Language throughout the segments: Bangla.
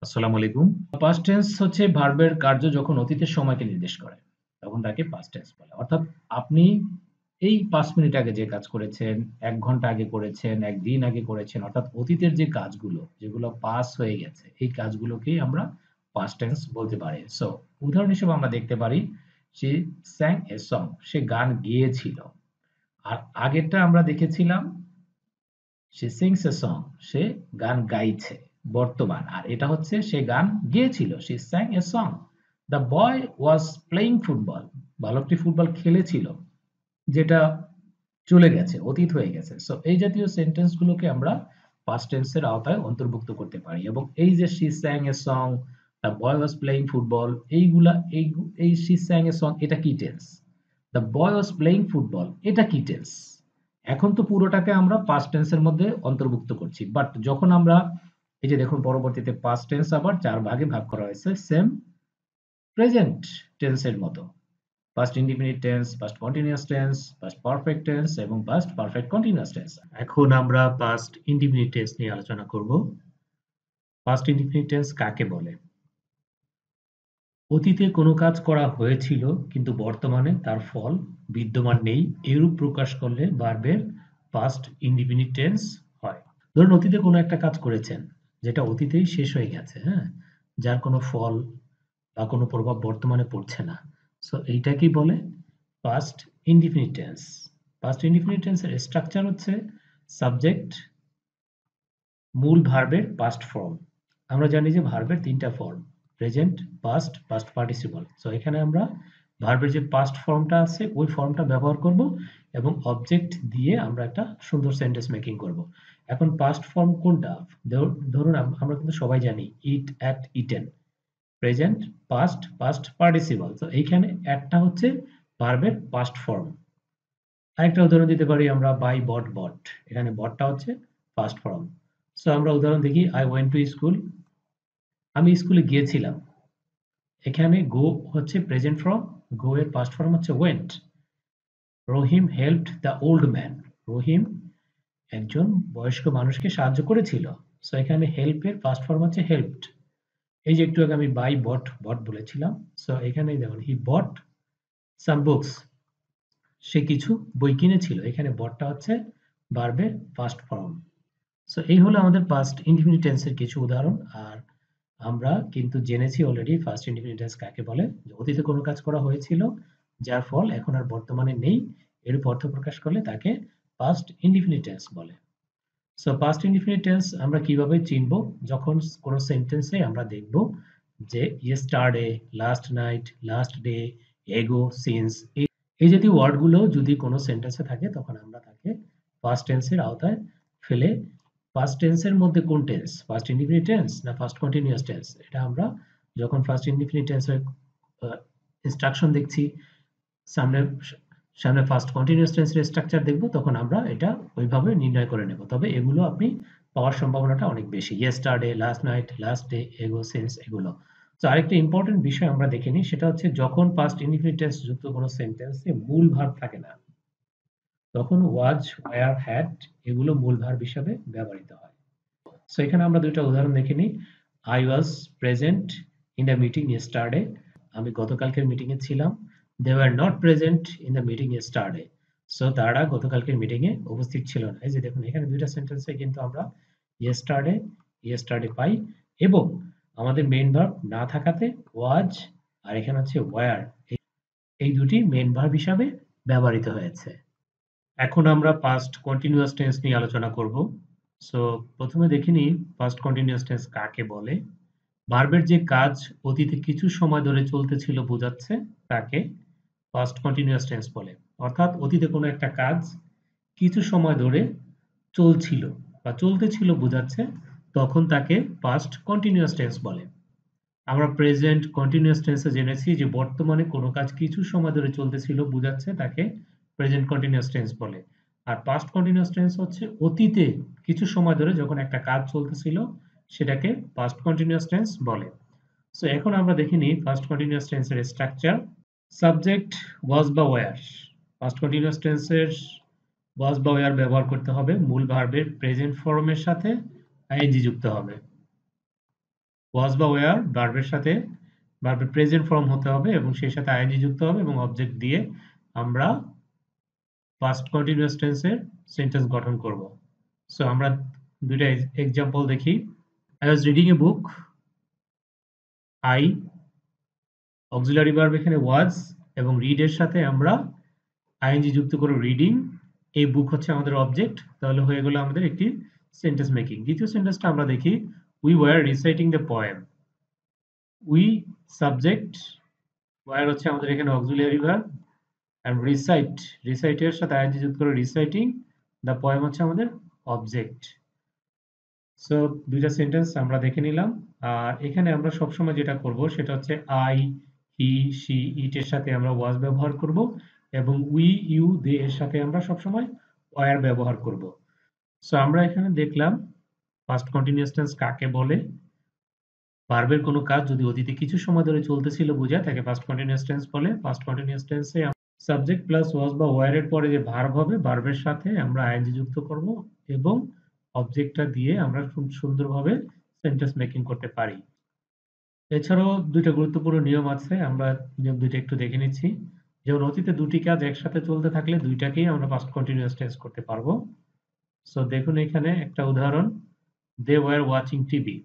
আসসালামু আলাইকুম। পাস্ট টেন্স হচ্ছে ভার্বের কার্য যখন অতীতের সময়কে নির্দেশ করে, তখন তাকে পাস্ট টেন্স বলে। অর্থাৎ আপনি এই ৫ মিনিট আগে যে কাজ করেছেন, ১ ঘন্টা আগে করেছেন, ১ দিন আগে করেছেন, অর্থাৎ অতীতের যে কাজগুলো, যেগুলো পাস হয়ে গেছে, এই কাজগুলোকেই আমরা পাস্ট টেন্স বলতে পারি। সো উদাহরণ হিসেবে আমরা দেখতে পারি, she sang a song, সে গান গেয়েছিল। আর আগেরটা আমরা দেখেছিলাম she sings a song, সে গান গাইছে বর্তমান। আর এটা হচ্ছে সে গান গেয়েছিল, she sang a song. The boy was playing football, বালকটি ফুটবল খেলেছিল, যেটা চলে গেছে, অতীত হয়ে গেছে। সো এই জাতীয় সেন্টেন্স গুলোকে আমরা পাস্ট টেন্স এর আওতায় অন্তর্ভুক্ত করতে পারি। এবং এই যে she sang a song, the boy was playing football, এইগুলা এই she sang a song এটা কি tense? The boy was playing football এটা কি টেন্স? এখন তো পুরোটাকে আমরা পাস্ট টেন্স এর মধ্যে অন্তর্ভুক্ত করছি। বাট যখন আমরা এই যে দেখুন পরবর্তীতে পাস্ট টেন্স আবার ৪ ভাগে ভাগ করা হয়েছে সেম প্রেজেন্ট টেন্স এর মতো। Past indefinite tense, past continuous tense, past perfect tense এবং পাস্ট পারফেক্ট কন্টিনিউয়াস টেন্স। এখন আমরা পাস্ট ইনডিফিনিট টেন্স নিয়ে আলোচনা করব। পাস্ট ইনডিফিনিট টেন্স কাকে বলে? অতীতে কোনো কাজ করা হয়েছিল কিন্তু বর্তমানে তার ফল বিদ্যমান নেই, এরূপ প্রকাশ করলে ভার্বের পাস্ট ইনডিফিনিট টেন্স হয়। ধরুন অতীতে কোনো একটা কাজ করেছেন, যেটা অতীতেই শেষ হয়ে গেছে, হ্যাঁ? যার কোনো ফল বা কোনো প্রভাব বর্তমানে পড়ছে না। সো এইটাকেই বলে past indefinite tense. Past indefinite টেন্সের স্ট্রাকচার হচ্ছে সাবজেক্ট, মূল ভার্বের পাস্ট ফর্ম। আমরা জানি যে ভার্বের ৩ টা form, present, past, past participle. So এখানে আমরা ভার্বের যে পাস্ট ফর্মটা আছে ওই ফর্মটা ব্যবহার করব এবং অবজেক্ট দিয়ে আমরা একটা সুন্দর সেন্টেন্স মেকিং করব। এখন পাস্ট ফর্ম কোনটা? ধরুন আমরা কিন্তু সবাই জানি eat, ate, eaten. Present, past, past participle. তো এইখানে অ্যাটটা হচ্ছে ভার্বের পাস্ট ফর্ম। আরেকটা উদাহরণ দিতে পারি আমরা বাই, বট, বট। এখানে বটটা হচ্ছে পাস্ট ফর্ম। সো আমরা উদাহরণ দেখি I went to school, আমি স্কুলে গিয়েছিলাম। এখানে go হচ্ছে প্রেজেন্ট ফর্ম, go এর পাস্ট ফর্ম হচ্ছে went. Rahim helped the old man, রহিম একজন বয়স্ক মানুষকে সাহায্য করেছিল। সো এখানে help এর পাস্ট ফর্ম হচ্ছে helped. এই যে একটু আগে আমি বাই, বট, বট বলেছিলাম। সো এখানে দেখুন he bought some books, সে কিছু বই কিনেছিল। এখানে বটটা হচ্ছে ভার্বের পাস্ট ফর্ম। সো এই হলো আমাদের পাস্ট ইনডিফিনিট টেন্সের কিছু উদাহরণ। আর আমরা কিন্তু জেনেছি অলরেডি ফার্স্ট ইনডিফিনিট টেন্স কাকে বলে। যে অতীতে কোনো কাজ করা হয়েছিল যার ফল এখন আর বর্তমানে নেই, এরূপ অর্থ প্রকাশ করলে তাকে পাস্ট ইনডিফিনিট টেন্স বলে। সো পাস্ট ইনডিফিনিট টেন্স আমরা কিভাবে চিনব? যখন কোনো সেন্টেন্সে আমরা দেখব যে yesterday, last night, last day, এগো, সিন্স, এই জাতীয় ওয়ার্ডগুলো যদি কোনো সেন্টেন্সে থাকে তখন আমরা তাকে পাস্ট টেন্সের আওতায় ফেলে পাস্ট টেন্সের মধ্যে কোন টেন্স, ফার্স্ট ইনডিফিনিট টেন্স না ফার্স্ট কন্টিনিউয়াস টেন্স, এটা আমরা যখন ফার্স্ট ইনডিফিনিট টেন্সের ইনস্ট্রাকশন দেখছি, সামনে সামনে ফার্স্ট কন্টিনিউয়াস টেন্সের স্ট্রাকচার দেখব, তখন আমরা এটা ওইভাবে নির্ণয় করে নেব। তবে এগুলো আপনি পাওয়ার সম্ভাবনাটা অনেক বেশি। Yesterday, last night, last day, এগো, সিন্স এগুলো। তো আরেকটা ইম্পর্টেন্ট বিষয় আমরা দেখে নিই, সেটা হচ্ছে যখন পাস্ট ইনডিফিনিট টেন্স যুক্ত কোনো সেন্টেন্সে মূল ভার্ব থাকে না, তখন ওয়াজ, ওয়্যার, হ্যাড এগুলো মূল ভার্ব হিসাবে ব্যবহৃত হয়। সো এখানে আমরা দুইটা উদাহরণ দেখে নিই। I was present in the meeting yesterday, আমি গতকালকের মিটিং এ ছিলাম। They were not present in the meeting yesterday, so তারা গতকালকের মিটিং এ উপস্থিত ছিল না। এই যে দেখুন এখানে দুইটা সেন্টেন্সে কিন্তু আমরা yesterday, yesterday পাই এবং আমাদের মেইন ভার্ব না থাকাতে was আর এখানে হচ্ছে were, এই দুটি মেইন ভার্ব হিসাবে ব্যবহৃত হয়েছে। এখন আমরা পাস্ট কন্টিনিউয়াস টেন্স নিয়ে আলোচনা করব। সো প্রথমে দেখে নিই পাস্ট কন্টিনিউয়াস টেন্স কাকে বলে। ভার্বের যে কাজ অতীতে কিছু সময় ধরে চলতেছিল বোঝাচ্ছে তাকে পাস্ট কন্টিনিউয়াস টেন্স বলে। অর্থাৎ অতীতে কোনো একটা কাজ কিছু সময় ধরে চলছিল বা চলতেছিল বোঝাচ্ছে, তখন তাকে পাস্ট কন্টিনিউয়াস টেন্স বলে। আমরা প্রেজেন্ট কন্টিনিউয়াস টেন্সে জেনেছি যে বর্তমানে কোনো কাজ কিছু সময় ধরে চলতেছিল বোঝাচ্ছে তাকে প্রেজেন্ট কন্টিনিউয়াস টেন্স বলে। আর পাস্ট কন্টিনিউয়াস টেন্স হচ্ছে অতীতে কিছু সময় ধরে যখন একটা কাজ চলতেছিল সেটাকে পাস্ট কন্টিনিউয়াস টেন্স বলে। সো এখন আমরা দেখে নিই ফার্স্ট কন্টিনিউয়াস টেন্সের স্ট্রাকচার। সাবজেক্ট ওয়াজ বা ওয়্যার। পাস্ট কন্টিনিউয়াস টেন্সের ওয়াজ বা ওয়্যার ব্যবহার করতে হবে, মূল ভার্বের প্রেজেন্ট ফর্মের সাথে আইএনজি যুক্ত হবে। ওয়াজ বা ওয়্যার ভার্বের সাথে ভার্বের প্রেজেন্ট ফর্ম হতে হবে এবং সেই সাথে আইএনজি যুক্ত হবে এবং অবজেক্ট দিয়ে আমরা পাস্ট কন্টিনিউয়াস টেন্সের সেন্টেন্স গঠন করব। সো আমরা দুইটা এক্সাম্পল দেখি। I was reading a book. I auxiliary verb এখানে ওয়াজ এবং রিড এর সাথে আমরা আইএনজি যুক্ত করে রিডিং। এই বুক হচ্ছে আমাদের অবজেক্ট, তাহলে হয়ে গেল আমাদের একটি সেন্টেন্স মেকিং। দ্বিতীয় সেন্টেন্সটা আমরা দেখি। We were reciting the poem. We subject, were হচ্ছে আমাদের এখানে অক্সিলারি ভার্ব, এন্ড রিসাইট এর সাথে আইএনজি যুক্ত করে রিসাইটিং, দ্য পোয়েম হচ্ছে আমাদের অবজেক্ট। সো দুইটা সেন্টেন্স আমরা দেখে নিলাম। আর এখানে আমরা সবসময় যেটা করব সেটা হচ্ছে আই, হি, শি, ইট এর সাথে আমরা ওয়াজ ব্যবহার করব এবং উই, ইউ, দে এর সাথে আমরা সবসময় ওয়্যার ব্যবহার করব। সো আমরা এখানে দেখলাম পাস্ট কন্টিনিউয়াস টেন্স কাকে বলে। ভার্বের কোনো কাজ যদি অতীতে কিছু সময় ধরে চলতেছিল বোঝায় তাকে পাস্ট কন্টিনিউয়াস টেন্স বলে। পাস্ট কন্টিনিউয়াস টেন্সে সাবজেক্ট প্লাস ওয়াজ বা ওয়্যার এর পরে যে ভার্ব হবে ভার্বের সাথে আমরা আইএনজি যুক্ত করব এবং অবজেক্টটা দিয়ে আমরা খুব সুন্দরভাবে সেন্টেন্স মেকিং করতে পারি। এছাড়াও দুইটা গুরুত্বপূর্ণ নিয়ম আছে, আমরা নিয়ম দুইটা একটু দেখে নিচ্ছি। যেমন অতীতে দুটি কাজ একসাথে চলতে থাকলে দুইটাকেই আমরা পাস্ট কন্টিনিউয়াস টেন্স করতে পারবো। সো দেখুন এখানে একটা উদাহরণ, দে ওয়ার ওয়াচিং টিভি।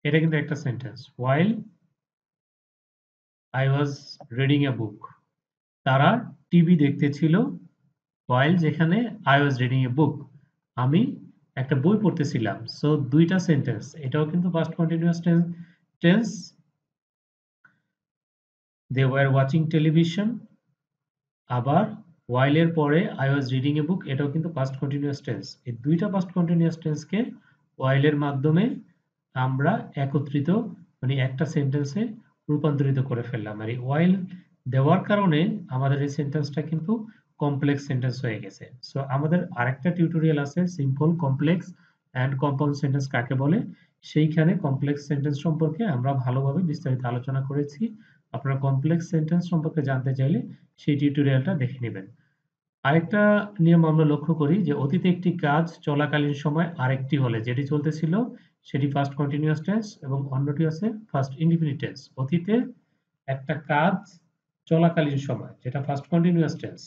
এটা কিন্তু একটা sentence. While I was reading a book. তারা টিভি দেখতেছিল। হোয়াইল যেখানে I was reading a book, আমি একটা বই পড়তেছিলাম। সো দুইটা সেন্টেন্স, এটাও কিন্তু past continuous tense. They were watching television. আবার while এর পরে I was reading a book, এটাও কিন্তু পাস্ট কন্টিনিউয়াস টেন্স। এই দুইটা পাস্ট কন্টিনিউয়াস টেন্সকে while এর মাধ্যমে আমরা একত্রিত মানে একটা সেন্টেন্সে রূপান্তরিত করে ফেললাম। আর এই while দেওয়ার কারণে আমাদের এই সেন্টেন্সটা কিন্তু কমপ্লেক্স সেন্টেন্স হয়ে গেছে। সো আমাদের আরেকটা টিউটোরিয়াল আছে simple, complex and compound sentence কাকে বলে। সেইখানে কমপ্লেক্স সেন্টেন্স সম্পর্কে আমরা ভালোভাবে বিস্তারিত আলোচনা করেছি। আপনারা কমপ্লেক্স সেন্টেন্স সম্পর্কে জানতে চাইলে সেই টিউটোরিয়ালটা দেখে নেবেন। আরেকটা নিয়ম আমরা লক্ষ্য করি যে অতীতে একটি কাজ চলাকালীন সময় আরেকটি হলে যেটি চলতেছিল সেটি ফার্স্ট কন্টিনিউয়াস টেন্স এবং অন্যটি আছে ফার্স্ট ইনডিফিনিট টেন্স। অতীতে একটা কাজ চলাকালীন সময় যেটা ফার্স্ট কন্টিনিউয়াস টেন্স,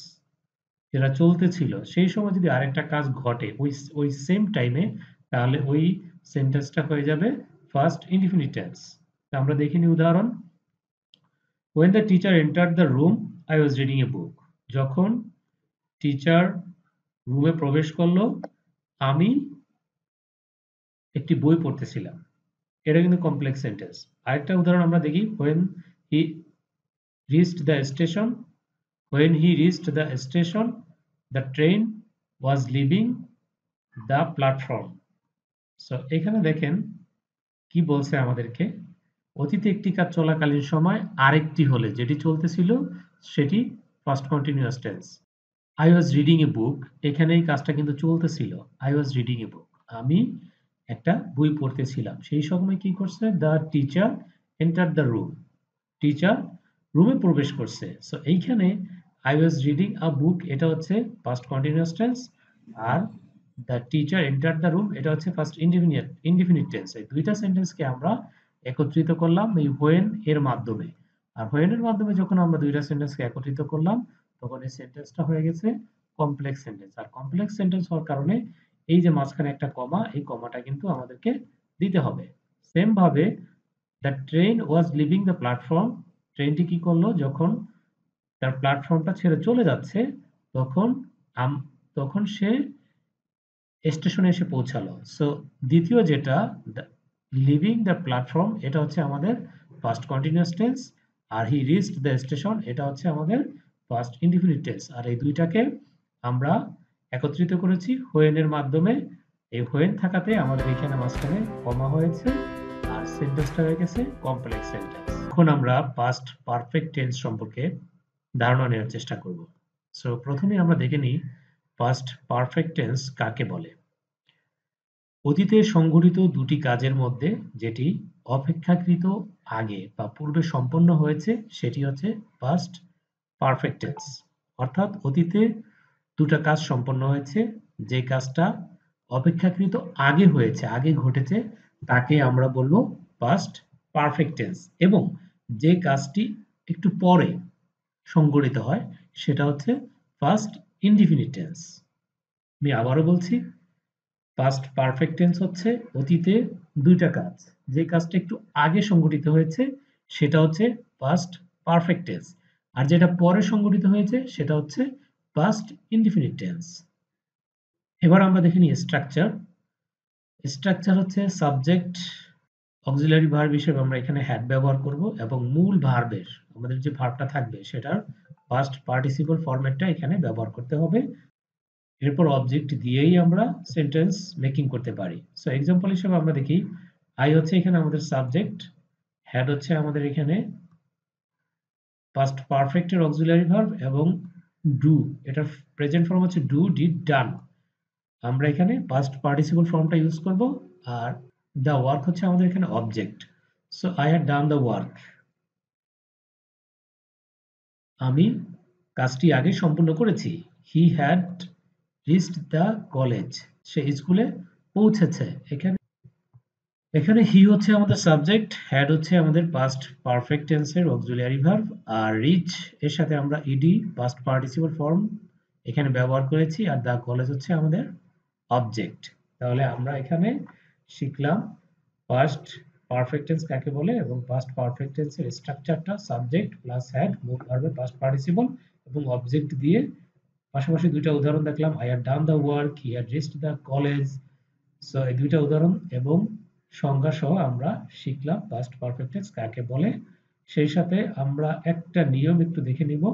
যেটা চলতেছিল সেই সময় যদি আরেকটা কাজ ঘটে ওই সেম টাইমে, তাহলে ওই সেন্টেন্সটা হয়ে যাবে ফার্স্ট ইনডিফিনিট টেন্স। আমরা দেখিনি উদাহরণ। When the teacher entered the room, I was reading a book. যখন টিচার রুমে প্রবেশ করলো আমি একটি বই পড়তেছিলাম। এটা কিন্তু কমপ্লেক্স সেন্টেন্স। আরেকটা উদাহরণ আমরা দেখি। he reached the station, when he reached the station, the train was leaving the platform. So এখানে দেখেন কি বলছে আমাদেরকে, অতীতে একটি কাজ চলাকালীন সময় আরেকটি হলে যেটি চলতেছিল সেটি first continuous tense. I was reading a book, এখানে এই কাজটা কিন্তু চলতেছিল। I was reading a book, আমি একটা বই পড়তেছিলাম। সেই সময় কি করছে, the teacher enter the room, teacher রুমে প্রবেশ করছে। সো এইখানে আই ওয়াজ রিডিং আ বুক এটা হচ্ছে first continuous tense, are the teacher enter the room এটা হচ্ছে ফার্স্ট ইনডিফিনিট টেন্স। এই দুইটা সেন্টেন্সকে আমরা একত্রিত করলাম এই হোয়েন এর মাধ্যমে। আর হোয়েন এর মাধ্যমে যখন আমরা দুইটা সেন্টেন্সকে একত্রিত করলাম তখন এই সেন্টেন্সটা হয়ে গেছে কমপ্লেক্স সেন্টেন্স। আর কমপ্লেক্স সেন্টেন্স হওয়ার কারণে এই যে মাঝখানে একটা কমা, এই কমাটা কিন্তু আমাদেরকে দিতে হবে। সেম ভাবে the train was living the platform, ট্রেনটি কি করলো যখন তার প্ল্যাটফর্মটা ছেড়ে চলে যাচ্ছে তখন তখন সে স্টেশনে এসে পৌঁছালো। সো দ্বিতীয় যেটা লিভিং দ্য প্ল্যাটফর্ম এটা হচ্ছে আমাদের ফার্স্ট কন্টিনিউয়াস টেন্স, আর হি রিচড দ্য স্টেশন এটা হচ্ছে আমাদের ফার্স্ট ইনডিফিনিট টেন্স। আর এই দুইটাকে আমরা একত্রিত করেছি হোয়েন এর মাধ্যমে। এই হোয়েন থাকাতে আমাদের এখানে মাঝখানে কমা হয়েছে আর সেন্টেন্সটা হয়ে গেছে কমপ্লেক্স সেন্টেন্স। এখন আমরা পাস্ট পারফেক্ট টেন্স সম্পর্কে ধারণা নেওয়ার চেষ্টা করব। সো প্রথমে আমরা দেখে নিই পাস্ট পারফেক্ট টেন্স কাকে বলে। অতীতে সংঘটিত দুটি কাজের মধ্যে যেটি অপেক্ষাকৃত আগে বা পূর্বে সম্পন্ন হয়েছে সেটি হচ্ছে পাস্ট পারফেক্ট টেন্স। অর্থাৎ অতীতে দুটো কাজ সম্পন্ন হয়েছে, যে কাজটা অপেক্ষাকৃত আগে হয়েছে, আগে ঘটেছে, তাকে আমরা বলবো পাস্ট পারফেক্ট টেন্স। এবং যে কাজটি একটু পরে সংঘটিত হয় সেটা হচ্ছে পাস্ট ইনডিফিনিট টেন্স। আমি আবারও বলছি, পাস্ট পারফেক্ট টেন্স হচ্ছে অতীতে দুইটা কাজ, যে কাজটা একটু আগে সংঘটিত হয়েছে সেটা হচ্ছে পাস্ট পারফেক্ট টেন্স, আর যেটা পরে সংঘটিত হয়েছে সেটা হচ্ছে পাস্ট ইনডিফিনিট টেন্স। এবার আমরা দেখে নিই স্ট্রাকচার। স্ট্রাকচার হচ্ছে সাবজেক্ট অক্সিলারি ভার্ব হিসেবে আমরা এখানে হ্যাড ব্যবহার করব এবং মূল ভার্বের আমাদের যে ভার্বটা থাকবে সেটার পাস্ট পার্টিসিপল ফরম্যাটটা এখানে ব্যবহার করতে হবে। এরপর অবজেক্ট দিয়েই আমরা সেন্টেন্স মেকিং করতে পারি। সো এক্সাম্পল হিসেবে আমরা দেখি, আই হচ্ছে এখানে আমাদের সাবজেক্ট, হ্যাড হচ্ছে আমাদের এখানে পাস্ট পারফেক্টের অক্সিলারি ভার্ব এবং ডু এটার প্রেজেন্ট ফর্ম হচ্ছে ডু, ডিড, ডান। আমরা এখানে পাস্ট পার্টিসিপল ফর্মটা ইউজ করব, আর দ্য ওয়ার্ক হচ্ছে আমাদের এখানে object. So I had done the work, আমি কাজটি আগে সম্পূর্ণ করেছি। He had reached the college, সে স্কুলে পৌঁছেছে। এখানে হি হচ্ছে আমাদের সাবজেক্ট, হ্যাড হচ্ছে আমাদের পাস্ট পারফেক্ট টেন্সের অক্সিলিয়ারি ভার্ব, আর রিচ এর সাথে আমরা ইডি পাস্ট পার্টিসিপল ফর্ম এখানে ব্যবহার করেছি, আর দ্য কলেজ হচ্ছে আমাদের অবজেক্ট। তাহলে আমরা এখানে শিখলাম পাস্ট পারফেক্ট টেন্স কাকে বলে এবং পাস্ট পারফেক্ট টেন্সের স্ট্রাকচারটা সাবজেক্ট প্লাস হ্যাড মূল ভার্বের পাস্ট পার্টিসিপল এবং অবজেক্ট দিয়ে। পাশাপাশি দুইটা উদাহরণ দেখলাম, I had done the work, he had reached the college. So এই দুইটা উদাহরণ এবং সংজ্ঞা সহ আমরা শিখলাম পাস্ট পারফেক্ট টেন্স কাকে বলে। সেই সাথে আমরা একটা নিয়ম একটু দেখে নিব।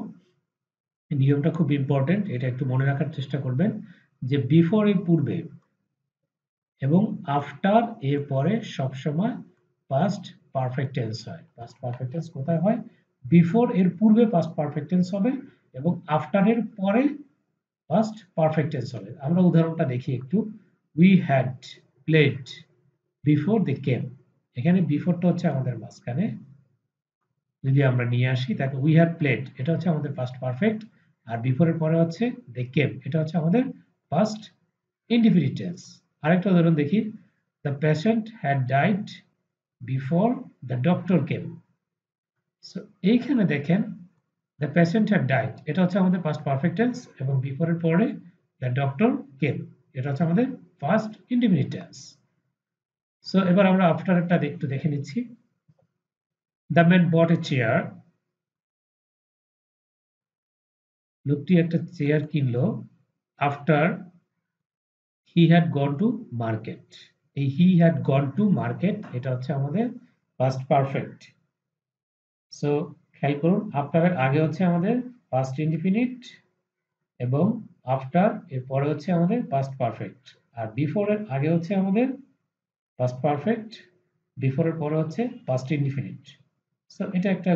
নিয়মটা খুব ইম্পর্টেন্ট, এটা একটু মনে রাখার চেষ্টা করবেন যে বিফোর এর পূর্বে এবং আফটার এর পরে সবসময় পাস্ট পারফেক্ট টেন্স হয়। পাস্ট পারফেক্ট টেন্স কোথায় হয়? বিফোর এর পূর্বে পাস্ট পারফেক্ট টেন্স হবে এবং আফটার এর পরে পাস্ট পারফেক্ট টেন্স হবে। আমরা উদাহরণটা দেখি একটু। We had played before they came, এখানে বিফোরটা হচ্ছে আমাদের মাঝখানে, যদি আমরা নিয়ে আসি তাকে উই হ্যাড প্লেড, এটা হচ্ছে আমাদের পাস্ট পারফেক্ট, আর বিফোরের পরে হচ্ছে দে কেম, এটা হচ্ছে আমাদের পাস্ট ইনডিফিনিট টেন্স। আরেকটা উদাহরণ দেখি, the patient had died before the doctor came. So এইখানে দেখেন দ্য পেশেন্ট হ্যাড ডাইড, এটা হচ্ছে আমাদের পাস্ট পারফেক্ট টেন্স এবং বিফোরের পরে দ্য ডক্টর কেম, এটা হচ্ছে আমাদের পাস্ট ইনডিফিনিট টেন্স। সো এবার আমরা আফটারটা একটু দেখে নিচ্ছি। The man bought a chair, লোকটি একটা চেয়ার কিনলো after he had gone to market. এই he had gone to market এটা হচ্ছে আমাদের পাস্ট পারফেক্ট। সো খেয়াল করুন, আফটারের আগে হচ্ছে আমাদের পাস্ট ইনডিফিনিট এবং আফটার এর পরে হচ্ছে আমাদের পাস্ট পারফেক্ট, আর বিফোর এর আগে হচ্ছে আমাদের পাস্ট পারফেক্ট, বিফোর এর পরে হচ্ছে পাস্ট ইনডিফিনিট। সো এটা একটা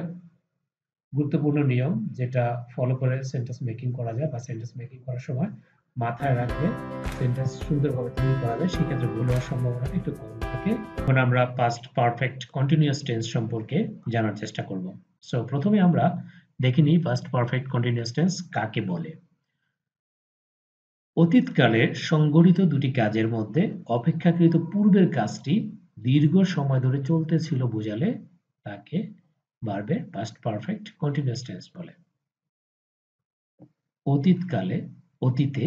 গুরুত্বপূর্ণ নিয়ম যেটা ফলো করে সেন্টেন্স মেকিং করা যায়, বা সেন্টেন্স মেকিং করার সময় মাথায় রাখলে সেন্টেন্স সুন্দরভাবে তৈরি করা যায়, সেক্ষেত্রে ভুল হওয়ার সম্ভাবনা একটু কম থাকে। এখন আমরা পাস্ট পারফেক্ট কন্টিনিউয়াস টেন্স সম্পর্কে জানার চেষ্টা করব। সো প্রথমে আমরা দেখে নিই পাস্ট পারফেক্ট কন্টিনিউয়াস টেন্স কাকে বলে। অতীতকালে সংঘটিত দুটি কাজের মধ্যে অপেক্ষাকৃত পূর্বের কাজটি দীর্ঘ সময় ধরে চলতেছিল বোঝালে তাকে ভার্বের পাস্ট পারফেক্ট কন্টিনিউয়াস টেন্স বলে। অতীতকালে, অতীতে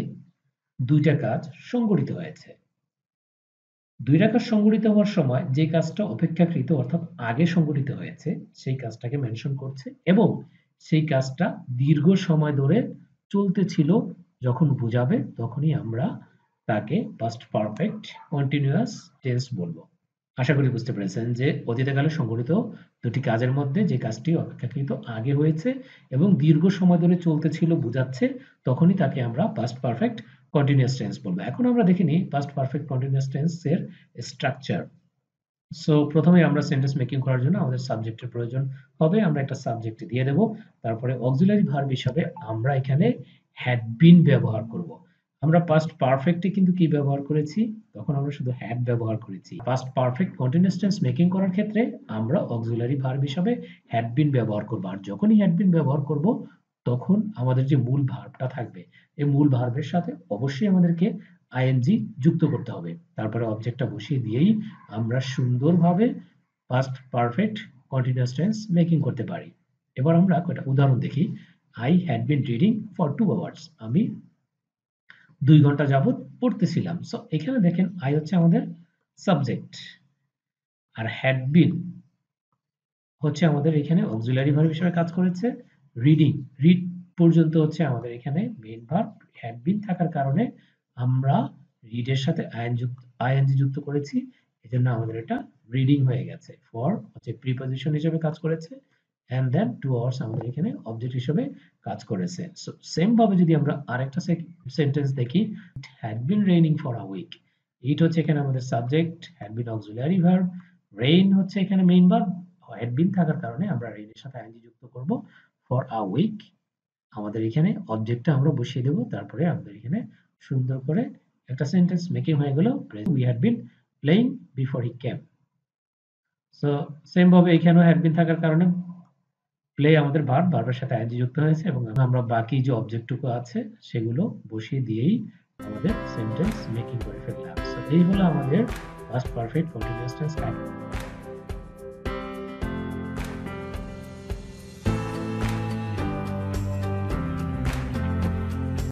দুইটা কাজ সংঘটিত হয়েছে। দুইটা কাজ সংঘটিত হওয়ার সময় যে কাজটা অপেক্ষাকৃত অর্থাৎ আগে সংঘটিত হয়েছে সেই কাজটাকে মেনশন করছে এবং সেই কাজটা দীর্ঘ সময় ধরে চলতেছিল যখন বোঝাবে তখনই আমরা তাকে পাস্ট পারফেক্ট কন্টিনিউয়াস টেন্স বলবো। আশা করি বুঝতে পেরেছেন যে অতীতকালে সংঘটিত দুটি কাজের মধ্যে যে কাজটি অপেক্ষাকৃত আগে হয়েছে এবং দীর্ঘ সময় ধরে চলতেছিল বোঝাচ্ছে, তখনই তাকে আমরা পাস্ট পারফেক্ট কন্টিনিউয়াস টেন্স বলবো। এখন আমরা দেখে নিই পাস্ট পারফেক্ট কন্টিনিউয়াস টেন্স এর স্ট্রাকচার। সো প্রথমে আমরা সেন্টেন্স মেকিং করার জন্য আমাদের সাবজেক্টের প্রয়োজন হবে, আমরা একটা সাবজেক্ট দিয়ে দেব, তারপরে অক্সিলারি ভার্ব হিসাবে আমরা এখানে হ্যাড বিন ব্যবহার করব। আমরা পাস্ট পারফেক্টে কিন্তু কি ব্যবহার করেছি, তখন আমরা শুধু হ্যাড ব্যবহার করেছি। Past perfect continuous tense making করার ক্ষেত্রে আমরা অক্সিলারি ভার্ব হিসাবে হ্যাড বিন ব্যবহার করব, আর যখনই হ্যাড বিন ব্যবহার করব তখন আমাদের যে মূল ভার্বটা থাকবে এই মূল ভার্বের সাথে অবশ্যই আমাদেরকে আইএনজি যুক্ত করতে হবে। তারপরে অবজেক্টটা বসিয়ে দিয়েই আমরা সুন্দরভাবে past perfect continuous tense making করতে পারি। এবার আমরা কয়েকটা উদাহরণ দেখি। I had been reading for 2 hours. আমি 2 ঘন্টা যাবত পড়তেছিলাম। সো এখানে দেখেন I হচ্ছে আমাদের সাবজেক্ট আর had been হচ্ছে আমাদের এখানে অক্সিলারি ভার্ব হিসেবে কাজ করেছে। রিডিং, রিড পর্যন্ত হচ্ছে আমাদের এখানে মেইন ভার্ব। হ্যাড বিন থাকার কারণে আমরা রিড এর সাথে আইএনজি যুক্ত করেছি। এজন্য আমাদের এটা রিডিং হয়ে গেছে। ফর হচ্ছে প্রিপজিশন হিসেবে কাজ করেছে এন্ড দেন 2 আওয়ার্স আমাদের এখানে অবজেক্ট হিসেবে কাজ করেছে। সো সেম ভাবে যদি আমরা আরেকটা সেন্টেন্স দেখি, it had been raining for a week. It হচ্ছে এখানে আমাদের subject, had been auxiliary verb, rain হচ্ছে এখানে মেইন ভার্ব। হ্যাড বিন থাকার কারণে আমরা রেইন এর সাথে আইএনজি যুক্ত করব। ফর আ উইক আমাদের এখানে অবজেক্টটা আমরা বসিয়ে দেব। তারপরে আমাদের এখানে সুন্দর করে একটা সেন্টেন্স মেকিং হয়ে গেল। We had been playing before he came. So same ভাবে এখানেও হ্যাড বিন থাকার কারণে প্লে আমাদের ভার্ব, ভার্বের সাথে আইএনজি যুক্ত হয়েছে এবং আমরা বাকি যে অবজেক্টটুকু আছে সেগুলো বসিয়ে দিয়েই আমাদের সেন্টেন্স মেকিং করে ফেললাম। সো এই হলো আমাদের পাস্ট পারফেক্ট কন্টিনিউয়াস টেন্স।